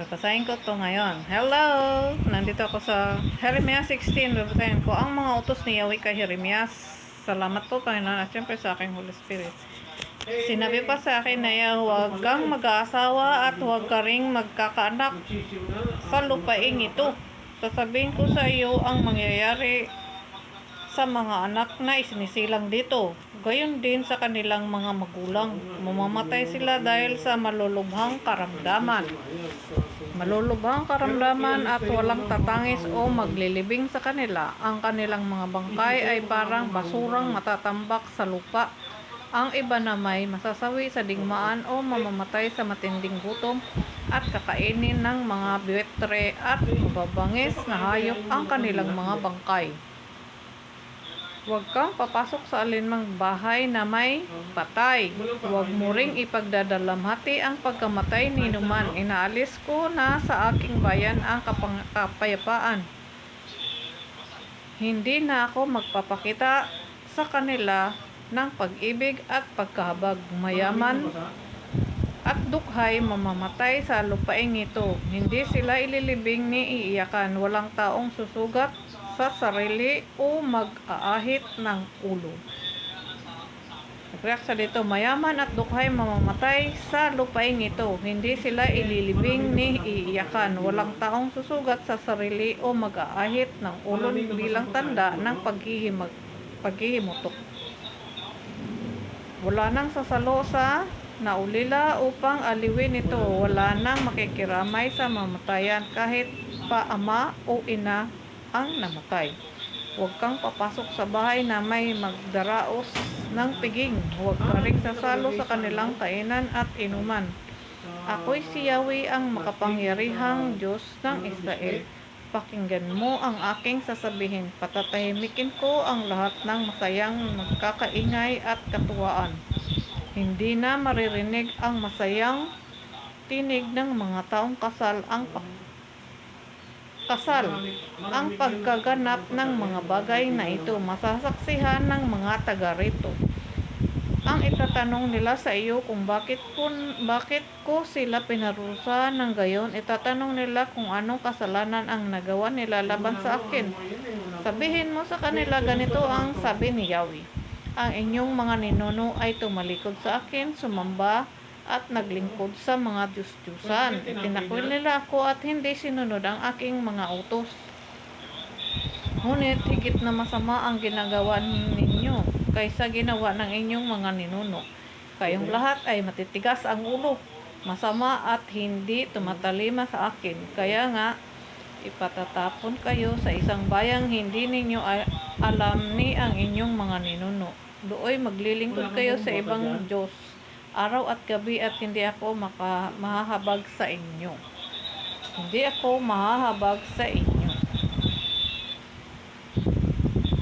Babasahin ko to ngayon. Hello! Nandito ako sa Jeremias 16. Babasahin ko ang mga utos ni Yahweh kay Jeremias. Salamat po, Panginoon, at syempre sa aking Holy Spirit. Sinabi pa sa akin na huwag kang mag-aasawa at huwag ka ring magkakaanak sa lupaing ito. Sasabihin ko sa iyo ang mangyayari sa mga anak na isinisilang dito. Gayon din sa kanilang mga magulang. Mamamatay sila dahil sa malulubhang karamdaman. Malulubhang karamdaman at walang tatangis o maglilibing sa kanila. Ang kanilang mga bangkay ay parang basurang matatambak sa lupa. Ang iba na may masasawi sa digmaan o mamamatay sa matinding gutom at kakainin ng mga buwetre at mababangis na hayop ang kanilang mga bangkay. Huwag kang papasok sa alinmang bahay na may patay. Huwag mo ring ipagdadalamhati ang pagkamatay ni numan. Inaalis ko na sa aking bayan ang kapayapaan. Hindi na ako magpapakita sa kanila ng pag-ibig at pagkahabag. Mayaman at dukhay mamamatay sa lupaing ito. Hindi sila ililibing ni iiyakan. Walang taong susugat sa sarili o mag-aahit ng ulo. Nagreact sa dito, mayaman at dukhay mamamatay sa lupaing ito. Hindi sila ililibing ni iiyakan. Walang taong susugat sa sarili o mag-aahit ng ulo bilang tanda ng paghihimutok. Wala nang sasalo sa naulila upang aliwin ito. Wala nang makikiramay sa mamatayan kahit pa ama o ina ang namatay. Huwag kang papasok sa bahay na may magdaraos ng piging. Huwag ka ring sasalo sa kanilang kainan at inuman. Ako'y si Yahweh ang makapangyarihang Diyos ng Israel. Pakinggan mo ang aking sasabihin. Patatahimikin ko ang lahat ng masayang nagkakaingay at katuwaan. Hindi na maririnig ang masayang tinig ng mga taong kasal ang pagkaganap ng mga bagay na ito. Masasaksihan ng mga taga rito ang itatanong nila sa iyo kung bakit ko sila pinarusa ng gayon. Itatanong nila kung anong kasalanan ang nagawa nila laban sa akin. Sabihin mo sa kanila, ganito ang sabi ni Yahweh. Ang inyong mga ninuno ay tumalikod sa akin, sumamba at naglingkod sa mga Diyos-Diyusan. Itinakwil nila ako at hindi sinunod ang aking mga utos. Ngunit higit na masama ang ginagawa ninyo kaysa ginawa ng inyong mga ninuno. Kayong lahat ay matitigas ang ulo, masama at hindi tumatalima sa akin. Kaya nga, ipatatapon kayo sa isang bayang hindi ninyo alam ni ang inyong mga ninuno. Dooy maglilingkod kayo sa ibang Diyos araw at gabi at hindi ako mahahabag sa inyo. Hindi ako mahahabag sa inyo.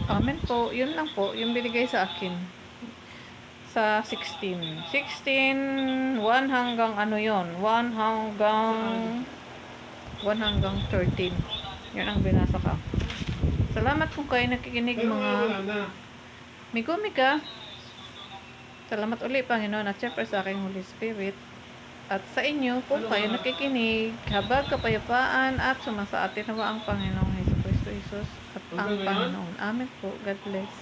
Amen po. Yun lang po. Yung binigay sa akin. Sa 16. 1 hanggang ano yun? 1 hanggang 13. Yun ang binasa ka. Salamat kung kayo nakikinig mga migo-miga. Salamat uli, Panginoon, at syempre sa aking Holy Spirit. At sa inyo, kung kayo nakikinig, habag kapayapaan at sumasa atin nawa ang Panginoong Jesucristo Jesus at ang Panginoon. Amen po. God bless.